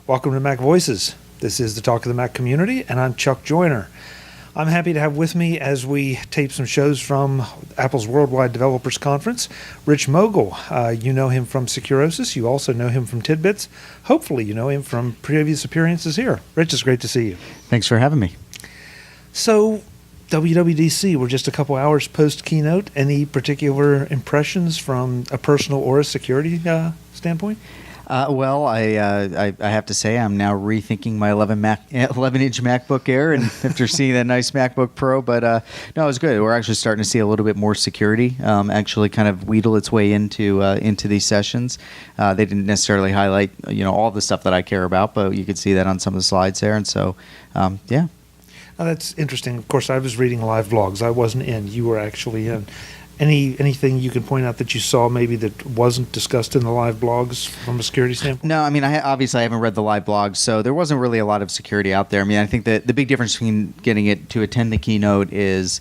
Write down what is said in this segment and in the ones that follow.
Welcome to Mac Voices. This is the Talk of the Mac community, and I'm Chuck Joyner. I'm happy to have with me, as we tape some shows from Apple's Worldwide Developers Conference, Rich Mogull. You know him from Securosis. You also know him from Tidbits. Hopefully you know him from previous appearances here. Rich, it's great to see you. Thanks for having me. So, WWDC, we're just a couple hours post-keynote. Any particular impressions from a personal or a security standpoint? Well, I have to say I'm now rethinking my 11-inch MacBook Air, and after seeing that nice MacBook Pro. But no, it was good. We're actually starting to see a little bit more security actually kind of wheedle its way into these sessions. They didn't necessarily highlight all the stuff that I care about, but you could see that on some of the slides there. And so, yeah. Oh, that's interesting. Of course, I was reading live blogs. I wasn't in. You were actually in. Anything you can point out that you saw maybe that wasn't discussed in the live blogs from a security standpoint? No, I mean, obviously I haven't read the live blogs, so there wasn't really a lot of security out there. I mean, I think that the big difference between getting it to attend the keynote is,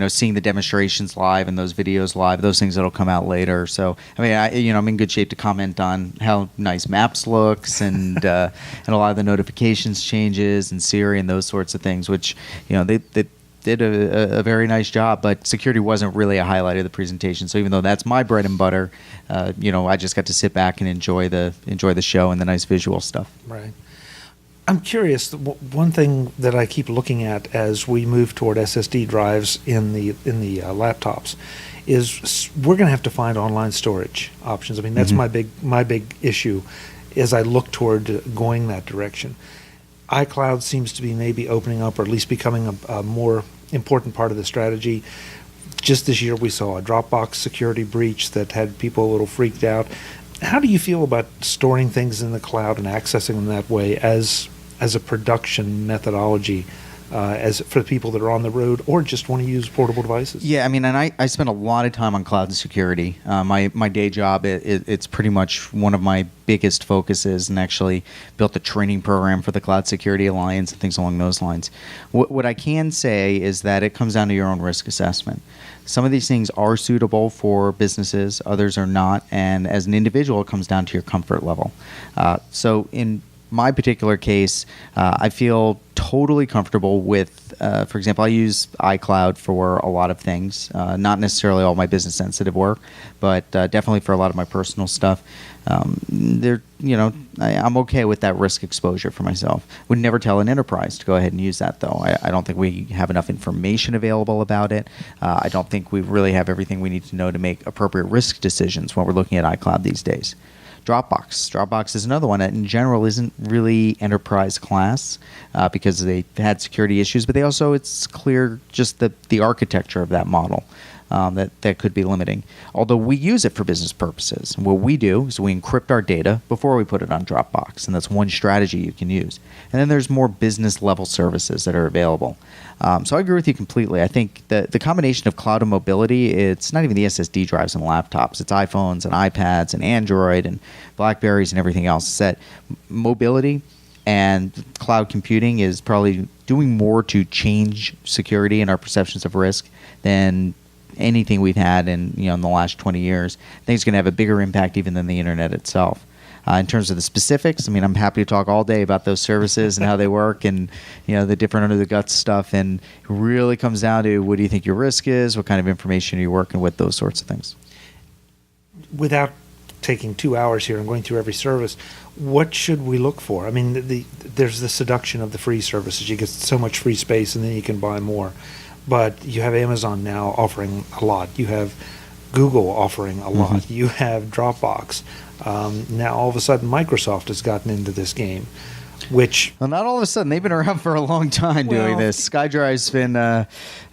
seeing the demonstrations live and those videos live, those things that'll come out later. So, I mean, I'm in good shape to comment on how nice Maps looks and a lot of the notifications changes and Siri and those sorts of things, which, they did a very nice job, but security wasn't really a highlight of the presentation. So even though that's my bread and butter, I just got to sit back and enjoy the show and the nice visual stuff. Right. I'm curious. One thing that I keep looking at as we move toward SSD drives in the laptops is we're going to have to find online storage options. I mean, that's my big issue as I look toward going that direction. iCloud seems to be maybe opening up, or at least becoming a more important part of the strategy. Just this year we saw a Dropbox security breach that had people a little freaked out. How do you feel about storing things in the cloud and accessing them that way as a production methodology as for the people that are on the road or just want to use portable devices? Yeah, I mean, and I spend a lot of time on cloud and security. My day job, it's pretty much one of my biggest focuses, and actually built a training program for the Cloud Security Alliance and things along those lines. What I can say is that it comes down to your own risk assessment. Some of these things are suitable for businesses, others are not, and as an individual, it comes down to your comfort level. So in my particular case, I feel totally comfortable with, for example, I use iCloud for a lot of things, not necessarily all my business sensitive work, but definitely for a lot of my personal stuff. I'm okay with that risk exposure for myself. Would never tell an enterprise to go ahead and use that, though. I don't think we have enough information available about it. I don't think we really have everything we need to know to make appropriate risk decisions when we're looking at iCloud these days. Dropbox is another one that in general isn't really enterprise class because they had security issues, but it's clear just the architecture of that model that could be limiting. Although we use it for business purposes. What we do is we encrypt our data before we put it on Dropbox, and that's one strategy you can use. And then there's more business level services that are available. So I agree with you completely. I think the combination of cloud and mobility, it's not even the SSD drives and laptops. It's iPhones and iPads and Android and BlackBerries and everything else. It's that mobility and cloud computing is probably doing more to change security and our perceptions of risk than anything we've had in the last 20 years. I think it's going to have a bigger impact even than the internet itself. In terms of the specifics, I mean, I'm happy to talk all day about those services and how they work and the different under the guts stuff. And it really comes down to what do you think your risk is, what kind of information are you working with, those sorts of things. Without taking 2 hours here and going through every service, what should we look for? I mean, there's the seduction of the free services. You get so much free space and then you can buy more. But you have Amazon now offering a lot. You have Google offering a lot. You have Dropbox. Now all of a sudden Microsoft has gotten into this game, which... Well, not all of a sudden. They've been around for a long time doing this. SkyDrive's been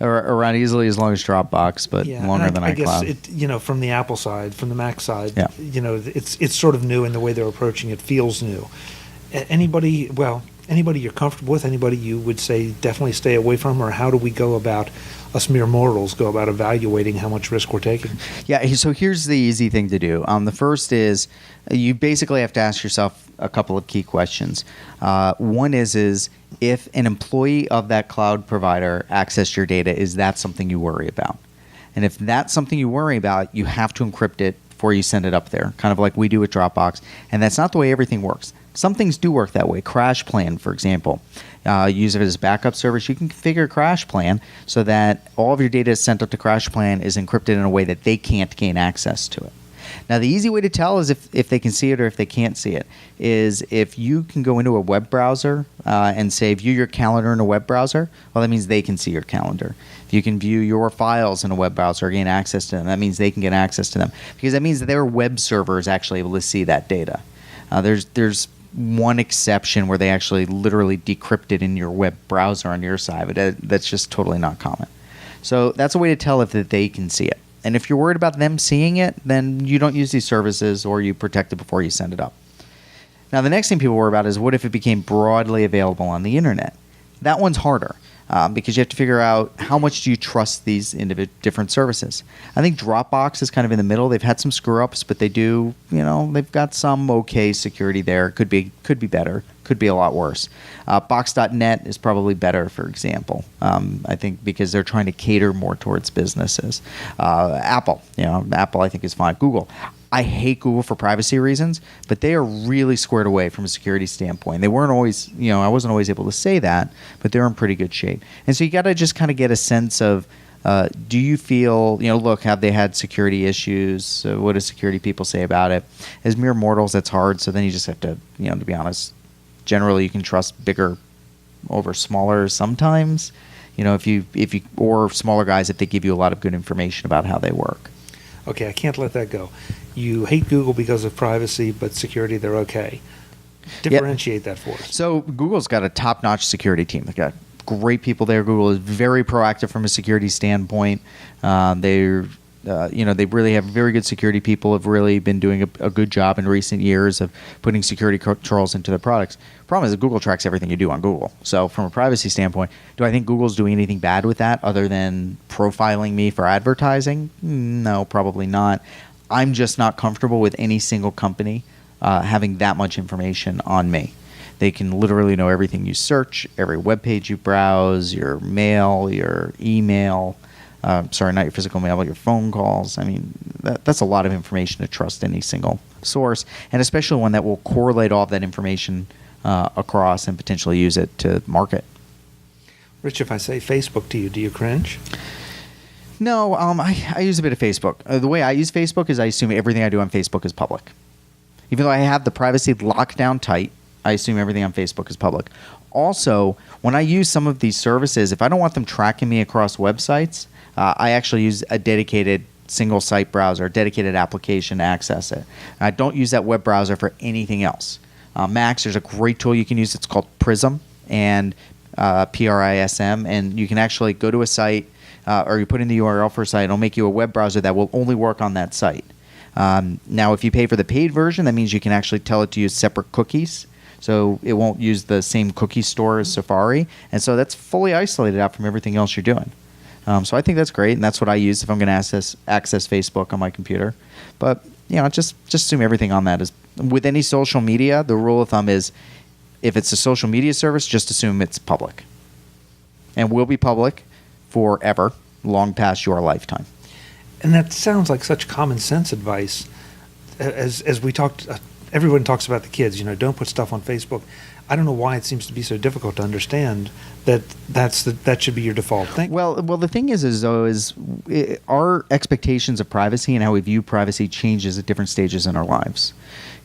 around easily as long as Dropbox, but longer than iCloud. I guess, from the Apple side, from the Mac side, it's sort of new in the way they're approaching it. Feels new. Anybody you're comfortable with, anybody you would say definitely stay away from, or how do we go about, us mere mortals, go about evaluating how much risk we're taking? Yeah, so here's the easy thing to do. The first is you basically have to ask yourself a couple of key questions. One is if an employee of that cloud provider accessed your data, is that something you worry about? And if that's something you worry about, you have to encrypt it before you send it up there, kind of like we do with Dropbox. And that's not the way everything works. Some things do work that way. Crash Plan, for example. Use it as a backup service. You can configure a Crash Plan so that all of your data sent up to Crash Plan is encrypted in a way that they can't gain access to it. Now, the easy way to tell is if they can see it or if they can't see it is if you can go into a web browser and say view your calendar in a web browser, well, that means they can see your calendar. If you can view your files in a web browser or gain access to them, that means they can get access to them, because that means that their web server is actually able to see that data. There's one exception where they actually literally decrypt it in your web browser on your side, but that's just totally not common. So that's a way to tell if that they can see it. And if you're worried about them seeing it, then you don't use these services, or you protect it before you send it up. Now, the next thing people worry about is what if it became broadly available on the internet? That one's harder because you have to figure out how much do you trust these different services. I think Dropbox is kind of in the middle. They've had some screw-ups, but they do, they've got some okay security there. Could be better. Could be a lot worse. Box.net is probably better, for example. I think because they're trying to cater more towards businesses. Apple, Apple I think is fine. Google. I hate Google for privacy reasons, but they are really squared away from a security standpoint. They weren't always, I wasn't always able to say that, but they're in pretty good shape. And so you got to just kind of get a sense of, do you feel, look, have they had security issues? What do security people say about it? As mere mortals, that's hard. So then you just have to, to be honest, generally you can trust bigger over smaller sometimes, if you or smaller guys if they give you a lot of good information about how they work. Okay, I can't let that go. You hate Google because of privacy, but security, they're okay. Differentiate that for us. So Google's got a top-notch security team. They've got great people there. Google is very proactive from a security standpoint. They really have very good security people, have really been doing a good job in recent years of putting security controls into their products. Problem is that Google tracks everything you do on Google. So from a privacy standpoint, do I think Google's doing anything bad with that other than profiling me for advertising? No, probably not. I'm just not comfortable with any single company having that much information on me. They can literally know everything you search, every web page you browse, your mail, your email. Sorry, not your physical mail, but your phone calls. I mean, that's a lot of information to trust any single source, and especially one that will correlate all of that information across and potentially use it to market. Rich, if I say Facebook to you, do you cringe? No, I use a bit of Facebook. The way I use Facebook is I assume everything I do on Facebook is public. Even though I have the privacy locked down tight, I assume everything on Facebook is public. Also, when I use some of these services, if I don't want them tracking me across websites, I actually use a dedicated single site browser, a dedicated application to access it. I don't use that web browser for anything else. Macs, there's a great tool you can use. It's called Prism, and PRISM, and you can actually go to a site or you put in the URL for a site. It'll make you a web browser that will only work on that site. Now, if you pay for the paid version, that means you can actually tell it to use separate cookies. So it won't use the same cookie store as Safari. And so that's fully isolated out from everything else you're doing. So I think that's great, and that's what I use if I'm going to access Facebook on my computer. But just assume everything on that is. With any social media, the rule of thumb is if it's a social media service, just assume it's public. And will be public forever, long past your lifetime. And that sounds like such common sense advice. As we talked, everyone talks about the kids, don't put stuff on Facebook. I don't know why it seems to be so difficult to understand that should be your default thing. Well, the thing is our expectations of privacy and how we view privacy changes at different stages in our lives.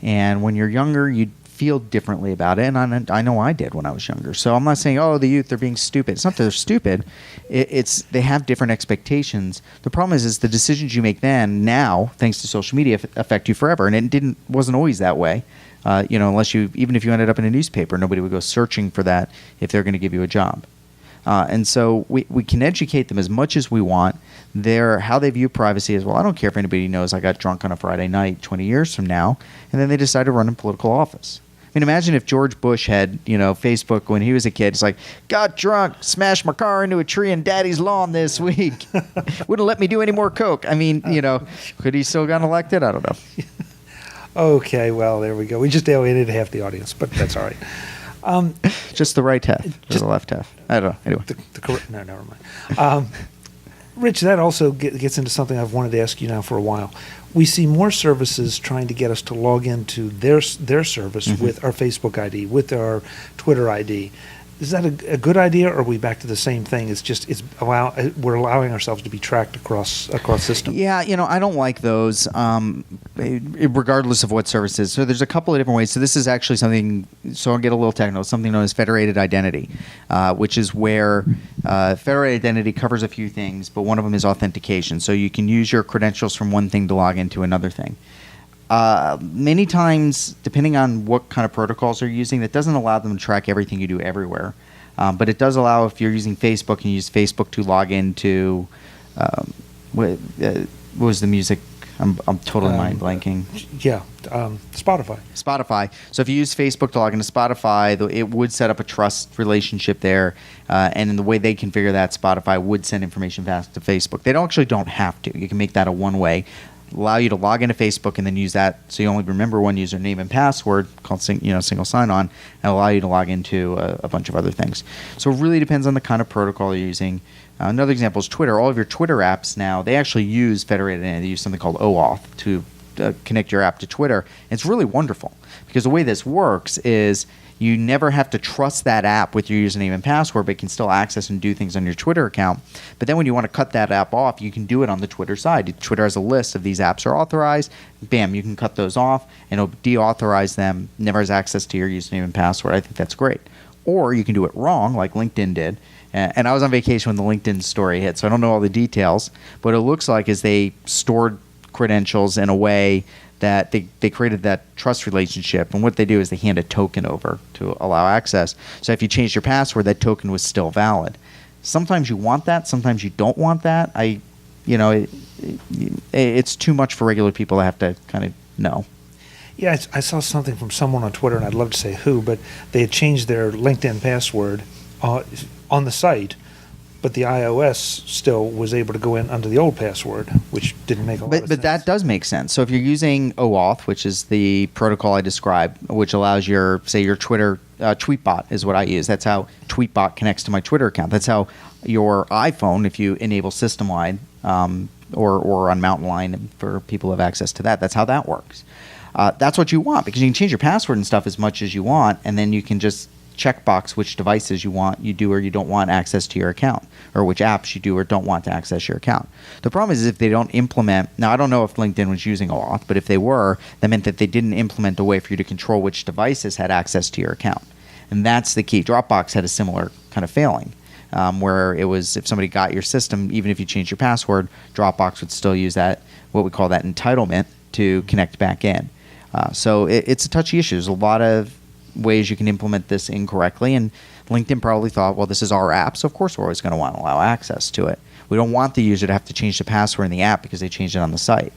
And when you're younger, you feel differently about it, and I know I did when I was younger. So I'm not saying, the youth, they're being stupid. It's not that they're stupid. It's they have different expectations. The problem is the decisions you make now, thanks to social media, affect you forever, and it wasn't always that way. Unless even if you ended up in a newspaper, nobody would go searching for that if they're going to give you a job. And so we can educate them as much as we want. How they view privacy is, well, I don't care if anybody knows I got drunk on a Friday night 20 years from now, and then they decide to run in political office. I mean, imagine if George Bush had, Facebook when he was a kid. It's like, got drunk, smashed my car into a tree in Daddy's lawn this week. Wouldn't let me do any more coke. I mean, could he still gotten elected? I don't know. Okay, well, there we go. We just alienated half the audience, but that's all right. Just the right half, just the left half. I don't know. Anyway. No, never mind. Rich, that also gets into something I've wanted to ask you now for a while. We see more services trying to get us to log into their service with our Facebook ID, with our Twitter ID. Is that a good idea, or are we back to the same thing? We're allowing ourselves to be tracked across systems. Yeah, I don't like those, regardless of what service is. So there's a couple of different ways. So this is actually something. So I'll get a little technical. Something known as federated identity, which is where federated identity covers a few things, but one of them is authentication. So you can use your credentials from one thing to log into another thing. Many times, depending on what kind of protocols they're using, that doesn't allow them to track everything you do everywhere. But it does allow, if you're using Facebook and you use Facebook to log into, what was the music? I'm totally mind blanking. Spotify. Spotify. So if you use Facebook to log into Spotify, it would set up a trust relationship there. And in the way they configure that, Spotify would send information back to Facebook. They don't have to. You can make that a one-way. Allow you to log into Facebook and then use that, so you only remember one username and password called single sign-on, and allow you to log into a bunch of other things. So it really depends on the kind of protocol you're using. Another example is Twitter. All of your Twitter apps now, they actually use federated identity. They use something called OAuth to connect your app to Twitter. And it's really wonderful because the way this works is you never have to trust that app with your username and password, but can still access and do things on your Twitter account. But then when you want to cut that app off, you can do it on the Twitter side. Twitter has a list of these apps are authorized. Bam, you can cut those off, and it'll deauthorize them, never has access to your username and password. I think that's great. Or you can do it wrong, like LinkedIn did. And I was on vacation when the LinkedIn story hit, so I don't know all the details. But what it looks like is they stored credentials in a way that they created that trust relationship. And what they do is they hand a token over to allow access. So if you changed your password, that token was still valid. Sometimes you want that. Sometimes you don't want that. It's too much for regular people to have to kind of know. Yeah, I saw something from someone on Twitter, and I'd love to say who, but they had changed their LinkedIn password on the site, but the iOS still was able to go in under the old password, which didn't make a lot of sense. But that does make sense. So if you're using OAuth, which is the protocol I described, which allows your Twitter tweetbot is what I use. That's how tweetbot connects to my Twitter account. That's how your iPhone, if you enable system-wide or on Mountain Lion for people who have access to that, that's how that works. That's what you want, because you can change your password and stuff as much as you want, and then you can just checkbox which devices you do or you don't want access to your account, or which apps you do or don't want to access your account. The problem is if they don't implement, now I don't know if LinkedIn was using OAuth, but if they were, that meant that they didn't implement a way for you to control which devices had access to your account. And that's the key. Dropbox had a similar kind of failing, where it was if somebody got your system, even if you changed your password, Dropbox would still use that, what we call that entitlement, to connect back in. So it's a touchy issue. There's a lot of ways you can implement this incorrectly, and LinkedIn probably thought, well, this is our app, so of course we're always going to want to allow access to it. We don't want the user to have to change the password in the app because they changed it on the site.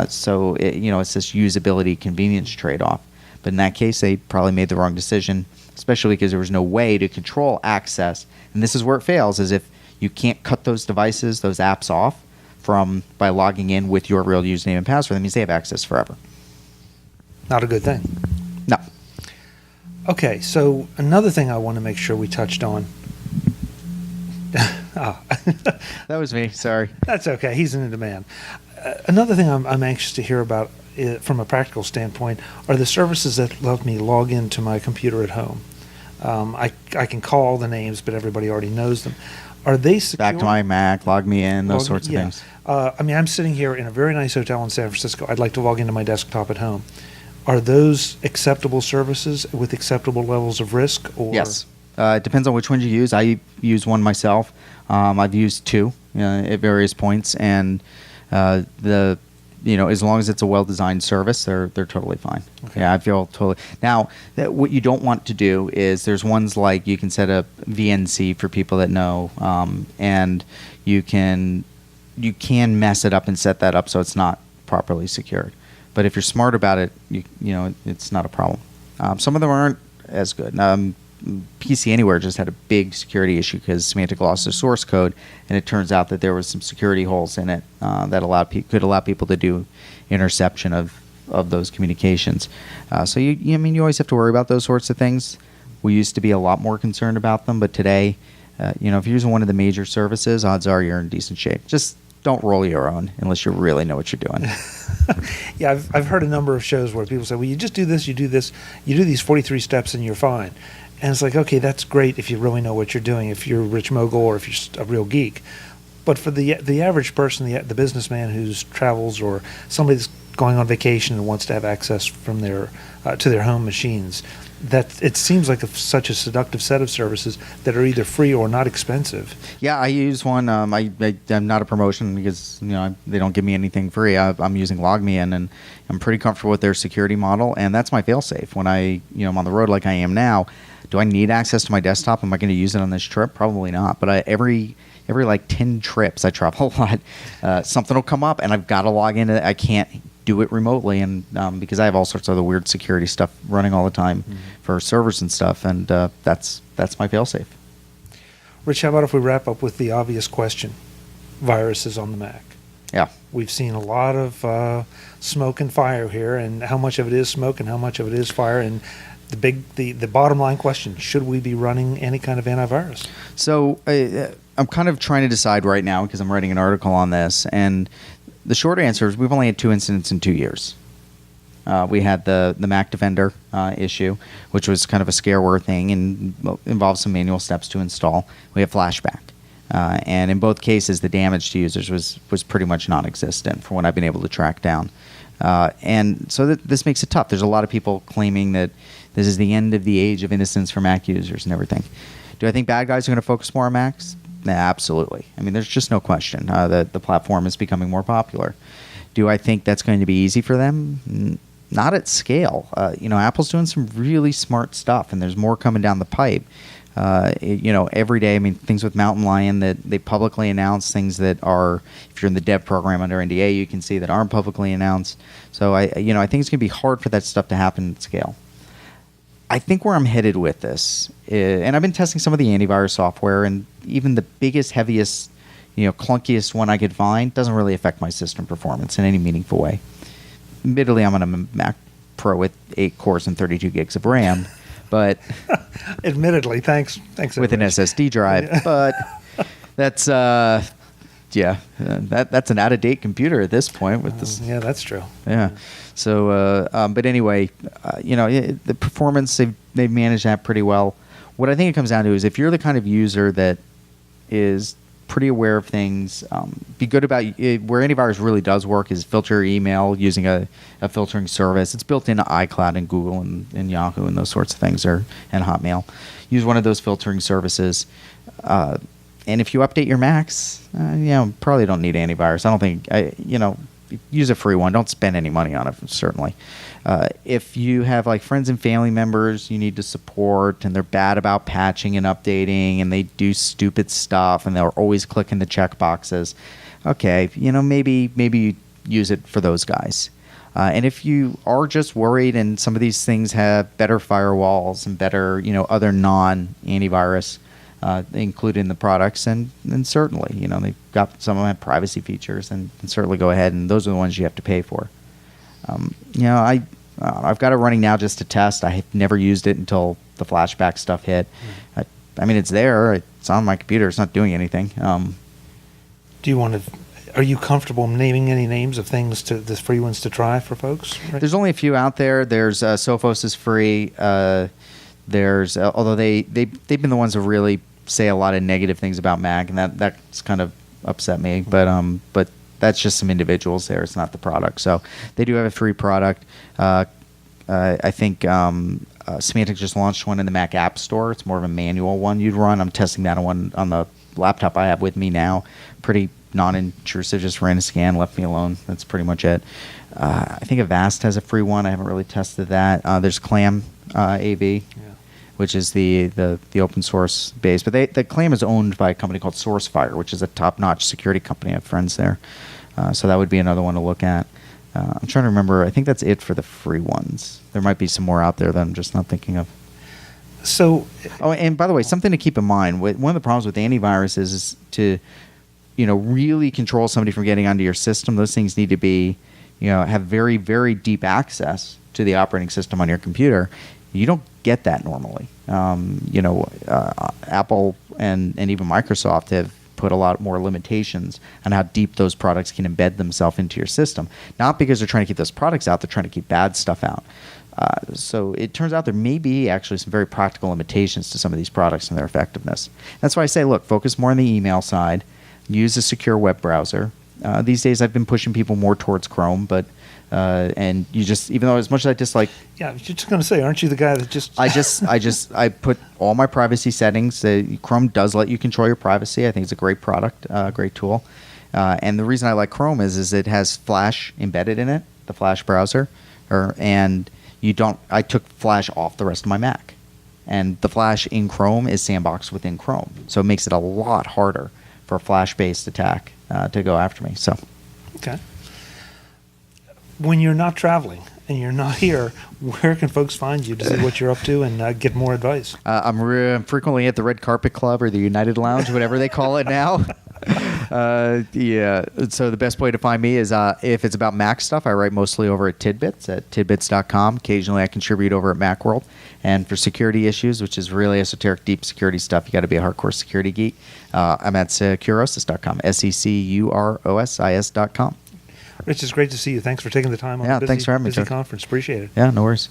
So it's this usability convenience trade-off. But in that case, they probably made the wrong decision, especially because there was no way to control access. And this is where it fails, is if you can't cut those devices, those apps off by logging in with your real username and password, that means they have access forever. Not a good thing. No. Okay, so another thing I want to make sure we touched on. That was me. Sorry. That's okay. He's in demand. Another thing I'm anxious to hear about from a practical standpoint are the services that let me log into my computer at home. I can call the names, but everybody already knows them. Are they secure? Back to my Mac, log me in, those sorts of things. I'm sitting here in a very nice hotel in San Francisco. I'd like to log into my desktop at home. Are those acceptable services with acceptable levels of risk? Or? Yes. It depends on which ones you use. I use one myself. I've used two at various points, and as long as it's a well-designed service, they're totally fine. Okay. Yeah, I feel totally. Now, what you don't want to do is there's ones like you can set up VNC for people that know, and you can mess it up and set that up so it's not properly secured. But if you're smart about it, it's not a problem. Some of them aren't as good. PC Anywhere just had a big security issue because semantic loss of source code, and it turns out that there was some security holes in it that could allow people to do interception of those communications. So you always have to worry about those sorts of things. We used to be a lot more concerned about them, but today if you're using one of the major services, odds are you're in decent shape. Just don't roll your own unless you really know what you're doing. Yeah, I've heard a number of shows where people say, well, you just do this, you do this, you do these 43 steps and you're fine. And it's like, okay, that's great if you really know what you're doing, if you're Rich Mogull or if you're just a real geek. But for the average person, the businessman who travels or somebody that's going on vacation and wants to have access from their to their home machines, that it seems like such a seductive set of services that are either free or not expensive. Yeah, I use one. I'm not a promotion because they don't give me anything free. I'm using LogMeIn, and I'm pretty comfortable with their security model, and that's my fail-safe. When I'm on the road like I am now, do I need access to my desktop? Am I going to use it on this trip? Probably not. But every like 10 trips, I travel a lot. Something will come up, and I've got to log in. I can't do it remotely, and because I have all sorts of other weird security stuff running all the time for servers and stuff, and that's my fail-safe. Rich, how about if we wrap up with the obvious question? Viruses on the Mac. Yeah. We've seen a lot of smoke and fire here, and how much of it is smoke and how much of it is fire, and the bottom line question, should we be running any kind of antivirus? So I'm kind of trying to decide right now because I'm writing an article on this, and the short answer is we've only had 2 incidents in 2 years. We had the Mac Defender issue, which was kind of a scareware thing and involved some manual steps to install. We have flashback. And in both cases, the damage to users was pretty much non-existent from what I've been able to track down. And so this makes it tough. There's a lot of people claiming that this is the end of the age of innocence for Mac users and everything. Do I think bad guys are going to focus more on Macs? Nah, absolutely. I mean, there's just no question that the platform is becoming more popular. Do I think that's going to be easy for them? Not at scale. Apple's doing some really smart stuff, and there's more coming down the pipe. Every day, I mean, things with Mountain Lion that they publicly announce, things that are, if you're in the dev program under NDA, you can see that aren't publicly announced. So I think it's going to be hard for that stuff to happen at scale. I think where I'm headed with this, and I've been testing some of the antivirus software, and even the biggest, heaviest, clunkiest one I could find doesn't really affect my system performance in any meaningful way. Admittedly, I'm on a Mac Pro with 8 cores and 32 gigs of RAM, but admittedly, thanks with an SSD drive. But that's that's an out-of-date computer at this point. With this, yeah, that's true. Yeah. So, but anyway, the performance they've managed that pretty well. What I think it comes down to is if you're the kind of user that is pretty aware of things, be good about where antivirus really does work is filter your email using a filtering service. It's built into iCloud and Google and Yahoo and those sorts of things, and Hotmail. Use one of those filtering services. And if you update your Macs, probably don't need antivirus. I don't think, use a free one. Don't spend any money on it, certainly. If you have like friends and family members you need to support and they're bad about patching and updating and they do stupid stuff and they're always clicking the check boxes, okay, maybe you use it for those guys. And if you are just worried and some of these things have better firewalls and better, other non-antivirus included in the products, and certainly, they've got some of them have privacy features, and certainly go ahead, and those are the ones you have to pay for. I've got it running now just to test. I have never used it until the flashback stuff hit. It's there. It's on my computer. It's not doing anything. Are you comfortable naming any names of things the free ones to try for folks? Right? There's only a few out there. There's Sophos is free. There's although they've been the ones to really say a lot of negative things about Mac, and that's kind of upset me. But that's just some individuals there. It's not the product. So they do have a free product. I think Symantec just launched one in the Mac App Store. It's more of a manual one you'd run. I'm testing that on the laptop I have with me now. Pretty non-intrusive. Just ran a scan, left me alone. That's pretty much it. I think Avast has a free one. I haven't really tested that. There's Clam AV. Which is the open source base. But the Clam is owned by a company called SourceFire, which is a top-notch security company. I have friends there. So that would be another one to look at. I'm trying to remember. I think that's it for the free ones. There might be some more out there that I'm just not thinking of. So, and by the way, something to keep in mind. One of the problems with antivirus is to, really control somebody from getting onto your system. Those things need to be, have very, very deep access to the operating system on your computer. You don't get that normally. Apple and even Microsoft have put a lot more limitations on how deep those products can embed themselves into your system. Not because they're trying to keep those products out, they're trying to keep bad stuff out. So it turns out there may be actually some very practical limitations to some of these products and their effectiveness. That's why I say, look, focus more on the email side, use a secure web browser. These days I've been pushing people more towards Chrome, but and you just, even though as much as I dislike, Yeah, I was just going to say, aren't you the guy that just... I put all my privacy settings. Chrome does let you control your privacy. I think it's a great product, great tool. And the reason I like Chrome is it has Flash embedded in it, the Flash browser, and you don't. I took Flash off the rest of my Mac, and the Flash in Chrome is sandboxed within Chrome, so it makes it a lot harder for a Flash-based attack to go after me. So, Okay. When you're not traveling and you're not here, where can folks find you to see what you're up to and get more advice? I'm frequently at the Red Carpet Club or the United Lounge, whatever they call it now. Yeah. So the best way to find me is if it's about Mac stuff, I write mostly over at Tidbits at tidbits.com. Occasionally I contribute over at Macworld. And for security issues, which is really esoteric, deep security stuff, you got to be a hardcore security geek. I'm at securosis.com, SECUROSIS.com. Rich, it's great to see you. Thanks for taking the time on the thanks for having me, busy Chuck. conference. Appreciate it. Yeah, no worries.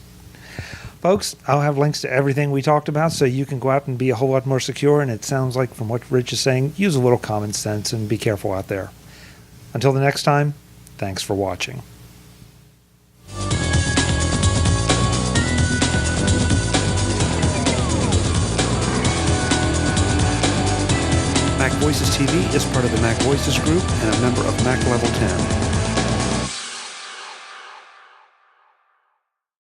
Folks, I'll have links to everything we talked about so you can go out and be a whole lot more secure. And it sounds like, from what Rich is saying, use a little common sense and be careful out there. Until the next time, thanks for watching. Mac Voices TV is part of the Mac Voices Group and a member of Mac Level 10.